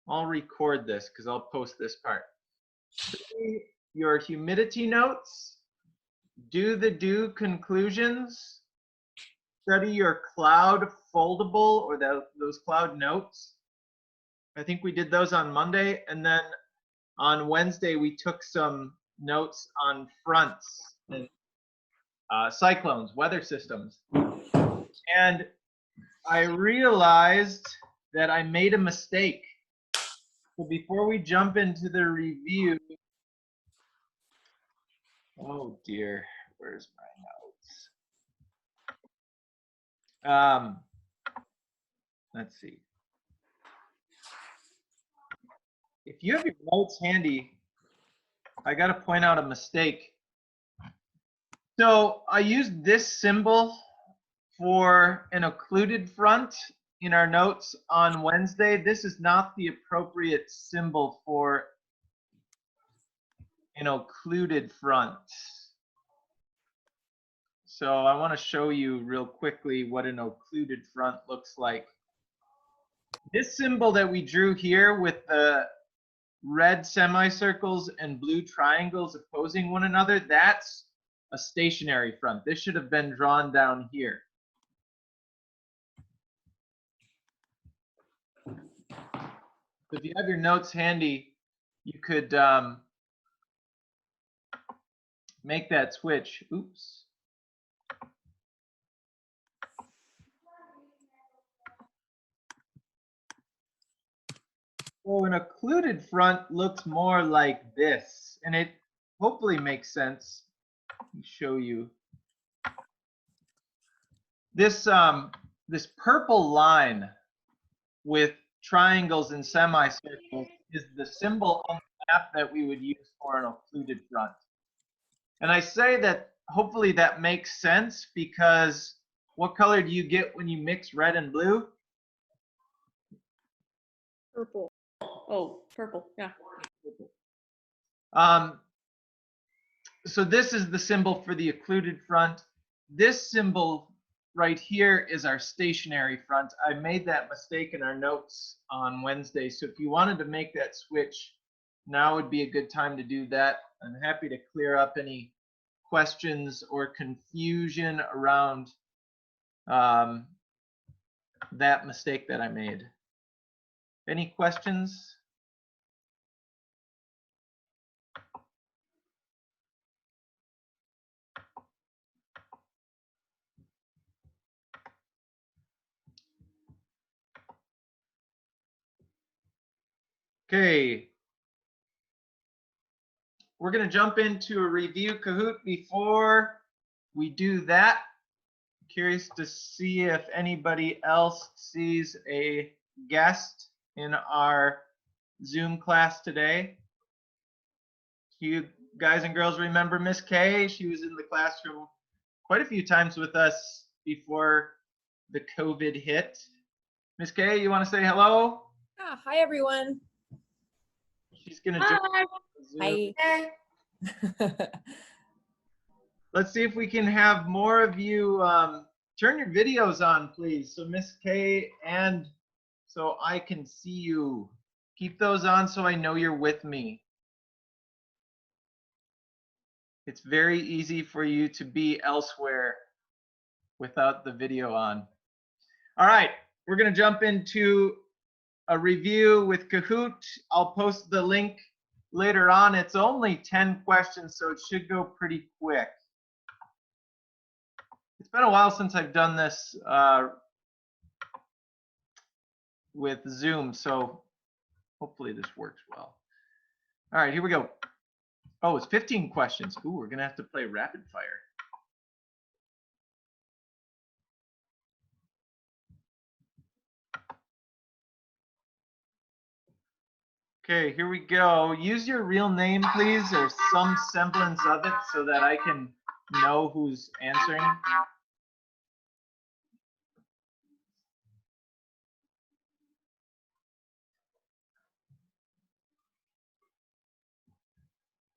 I'll record this because I'll post this part. Study your humidity notes, do the due conclusions, study your cloud foldable or those cloud notes. I think we did those on Monday, and then on Wednesday we took some notes on fronts and cyclones, weather systems. And I realized that I made a mistake. So before we jump into the review, oh dear, where's my notes? Let's see. If you have your notes handy, I got to point out a mistake. So I used this symbol for an occluded front in our notes on Wednesday. This is not the appropriate symbol for an occluded front. So I want to show you real quickly what an occluded front looks like. This symbol that we drew here with the red semicircles and blue triangles opposing one another, that's a stationary front. This should have been drawn down here. So if you have your notes handy, you could make that switch. Oops. So an occluded front looks more like this, and it hopefully makes sense. Let me show you. This this purple line with triangles and semicircles is the symbol on the map that we would use for an occluded front. And I say that hopefully that makes sense because what color do you get when you mix red and blue? Purple. Oh, purple, yeah. So this is the symbol for the occluded front. This symbol right here is our stationary front. I made that mistake in our notes on Wednesday. So if you wanted to make that switch, now would be a good time to do that. I'm happy to clear up any questions or confusion around that mistake that I made. Any questions? Okay. We're going to jump into a review Kahoot. Before we do that, curious to see if anybody else sees a guest in our Zoom class today. You guys and girls remember Miss Kay? She was in the classroom quite a few times with us before the COVID hit. Miss Kay, you want to say hello? Yeah, hi everyone. She's going to join Zoom. Hi. Let's see if we can have more of you turn your videos on, please. So Miss Kay, and so I can see you. Keep those on so I know you're with me. It's very easy for you to be elsewhere without the video on. All right, we're going to jump into a review with Kahoot. I'll post the link later on. It's only 10 questions, so it should go pretty quick. It's been a while since I've done this with Zoom, so hopefully this works well. All right, here we go. Oh, it's 15 questions. Ooh, we're going to have to play rapid fire. Okay, here we go. Use your real name, please, or some semblance of it so that I can know who's answering.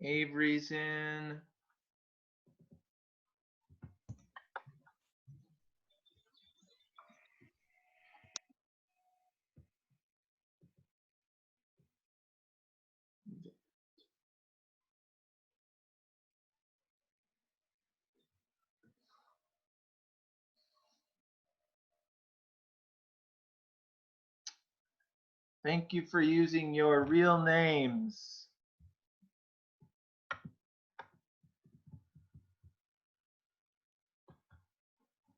Avery's in. Thank you for using your real names.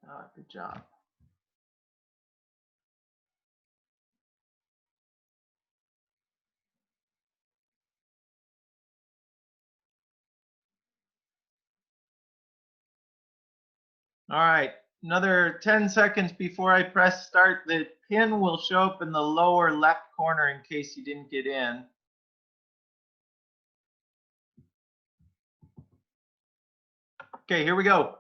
Ah, good job. All right, another 10 seconds before I press start. The pin will show up in the lower left corner in case you didn't get in. Okay, here we go.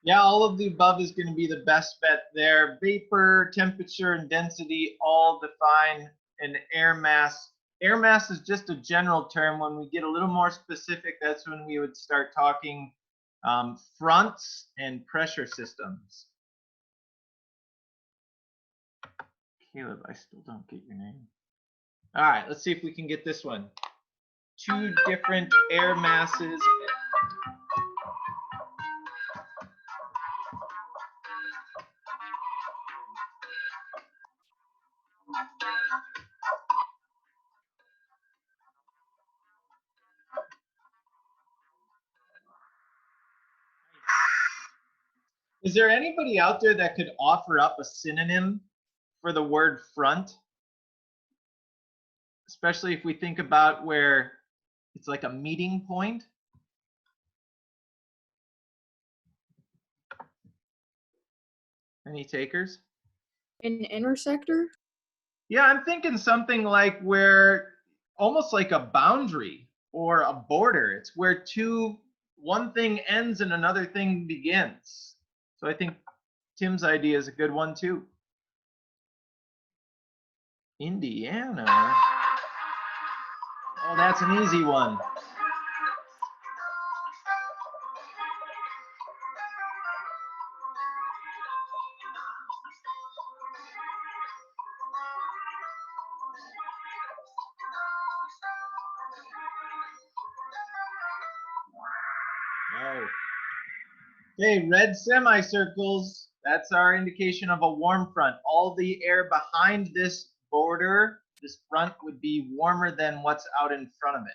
Yeah, all of the above is going to be the best bet there. Vapor, temperature, and density all define an air mass. Air mass is just a general term. When we get a little more specific, that's when we would start talking fronts and pressure systems. Caleb, I still don't get your name. All right, let's see if we can get this one. Two different air masses. Is there anybody out there that could offer up a synonym for the word front? Especially if we think about where it's like a meeting point. Any takers? An intersector? Yeah, I'm thinking something like where almost like a boundary or a border. It's where one thing ends and another thing begins. So I think Tim's idea is a good one too. Indiana. Oh, that's an easy one. Oh. Okay, red semicircles. That's our indication of a warm front. All the air behind this border, this front, would be warmer than what's out in front of it.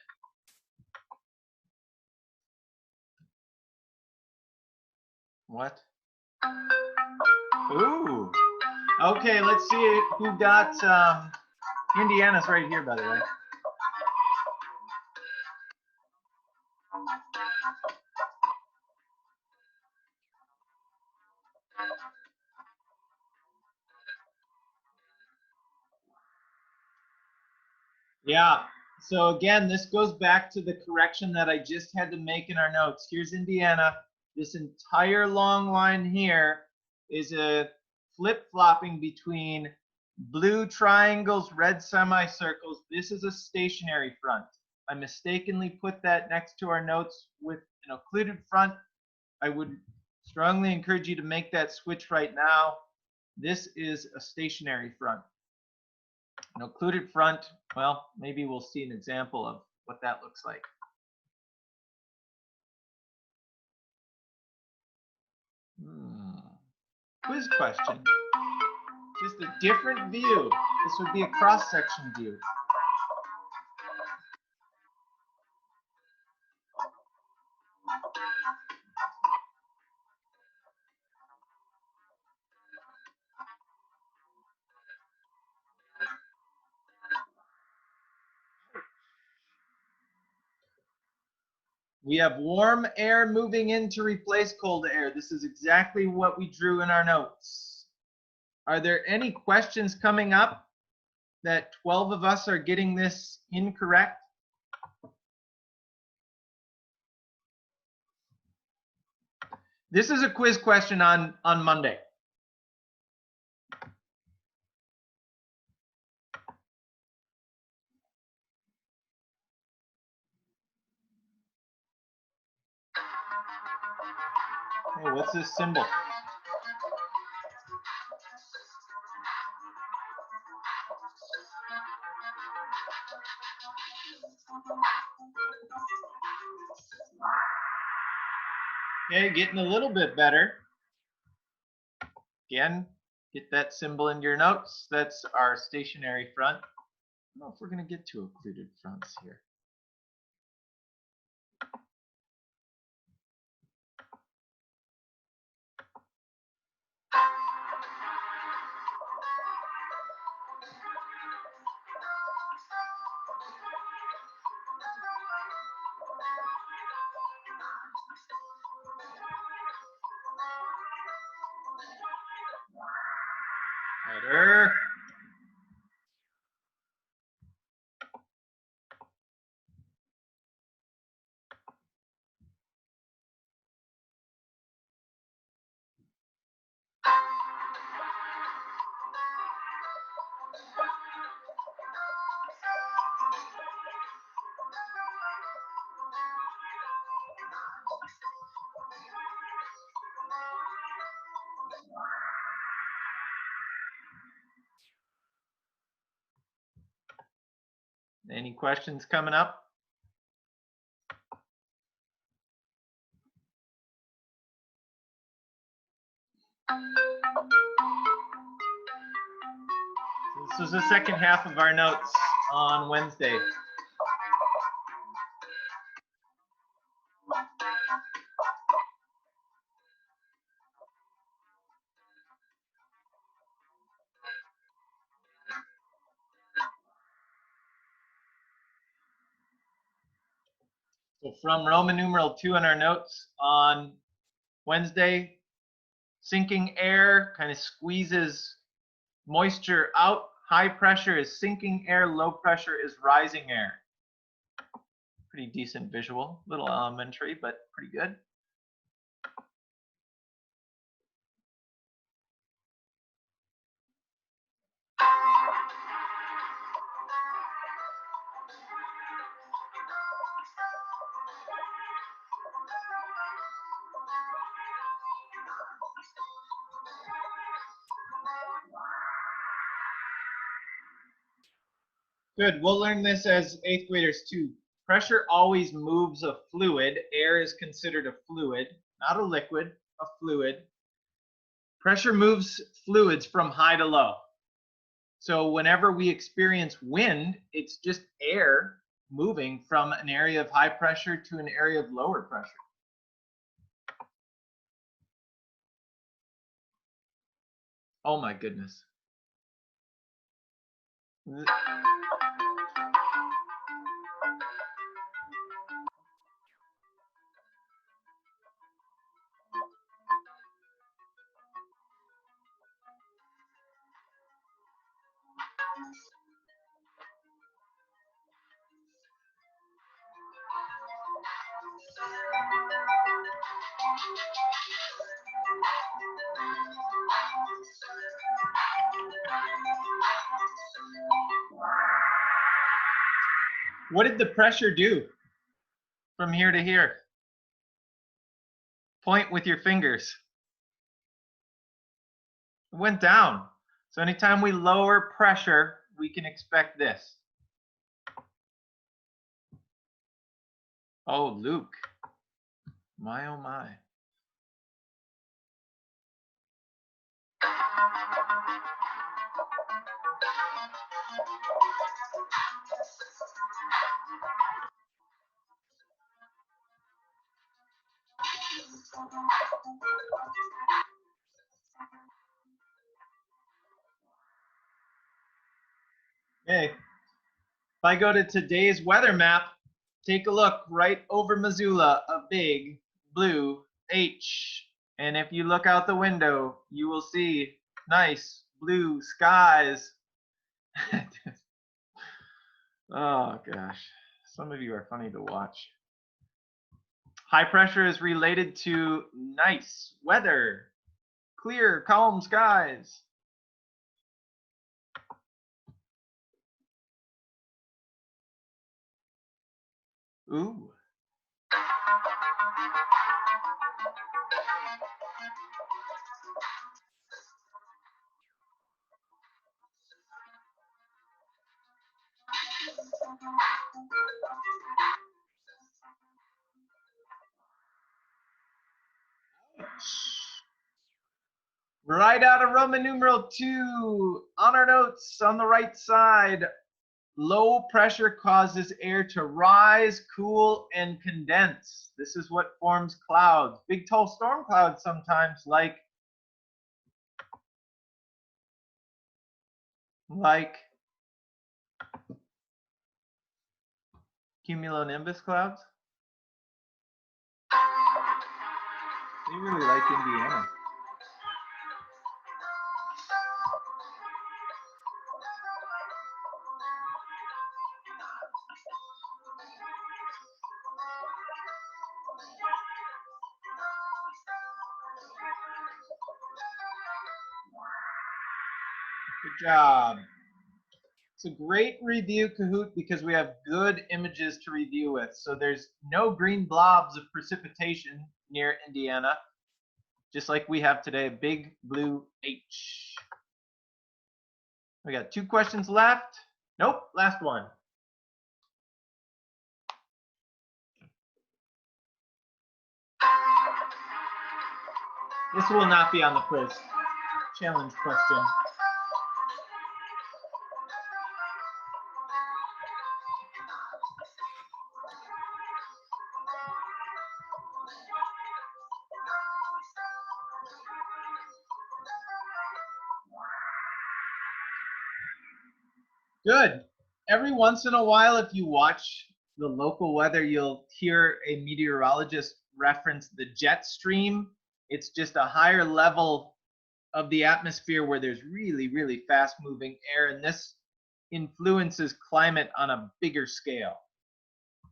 What? Ooh. Okay, let's see who got Indiana's right here, by the way. Yeah. So again, this goes back to the correction that I just had to make in our notes. Here's Indiana. This entire long line here is a flip-flopping between blue triangles, red semicircles. This is a stationary front. I mistakenly put that next to our notes with an occluded front. I would strongly encourage you to make that switch right now. This is a stationary front. An occluded front, well, maybe we'll see an example of what that looks like. Quiz question. Just a different view. This would be a cross-section view. We have warm air moving in to replace cold air. This is exactly what we drew in our notes. Are there any questions coming up that 12 of us are getting this incorrect? This is a quiz question on Monday. Hey, what's this symbol? Okay, getting a little bit better. Again, get that symbol into your notes. That's our stationary front. I don't know if we're going to get to occluded fronts here. Better. Any questions coming up? This is the second half of our notes on Wednesday. So from Roman numeral 2 in our notes on Wednesday, sinking air kind of squeezes moisture out. High pressure is sinking air, low pressure is rising air. Pretty decent visual, little elementary, but pretty good. Good, we'll learn this as 8th graders too. Pressure always moves a fluid. Air is considered a fluid, not a liquid, a fluid. Pressure moves fluids from high to low. So whenever we experience wind, it's just air moving from an area of high pressure to an area of lower pressure. Oh my goodness. What did the pressure do from here to here? Point with your fingers. It went down. So anytime we lower pressure, we can expect this. Oh, Luke. My, oh my. Okay. If I go to today's weather map, take a look right over Missoula, a big blue H. And if you look out the window, you will see nice blue skies. Oh gosh, some of you are funny to watch. High pressure is related to nice weather, clear, calm skies. Ooh. Right out of Roman numeral 2, on our notes on the right side, low pressure causes air to rise, cool, and condense. This is what forms clouds. Big, tall storm clouds sometimes, like cumulonimbus clouds. They really like Indiana. Good job. It's a great review, Kahoot, because we have good images to review with. So there's no green blobs of precipitation near Indiana, just like we have today, big blue H. We got 2 questions left. Nope, last one. This will not be on the quiz. Challenge question. Good. Every once in a while, if you watch the local weather, you'll hear a meteorologist reference the jet stream. It's just a higher level of the atmosphere where there's really, really fast moving air, and this influences climate on a bigger scale.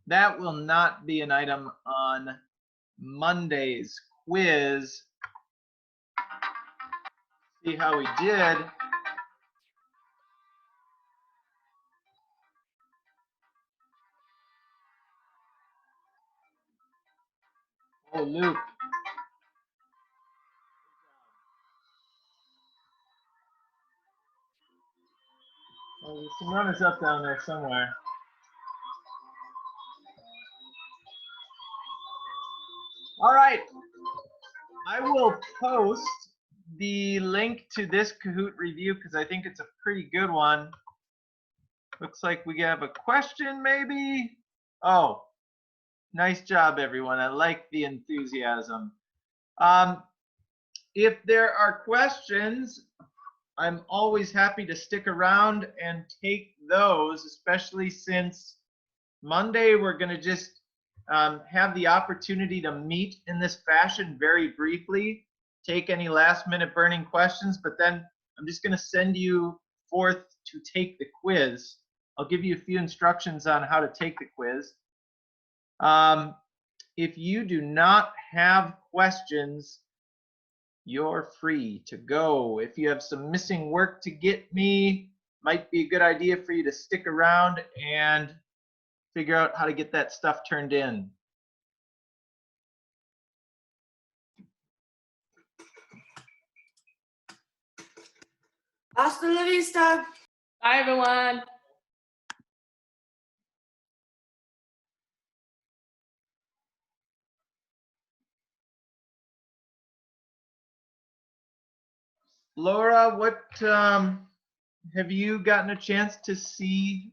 That will not be an item on Monday's quiz. See how we did. Oh, Luke. Oh, there's some runners up down there somewhere. All right. I will post the link to this Kahoot review because I think it's a pretty good one. Looks like we have a question maybe. Oh, nice job, everyone. I like the enthusiasm. If there are questions, I'm always happy to stick around and take those, especially since Monday we're going to just have the opportunity to meet in this fashion very briefly, take any last minute burning questions, but then I'm just going to send you forth to take the quiz. I'll give you a few instructions on how to take the quiz. If you do not have questions, you're free to go. If you have some missing work to get me, might be a good idea for you to stick around and figure out how to get that stuff turned in. Hasta la vista. Bye, everyone. Laura, what have you gotten a chance to see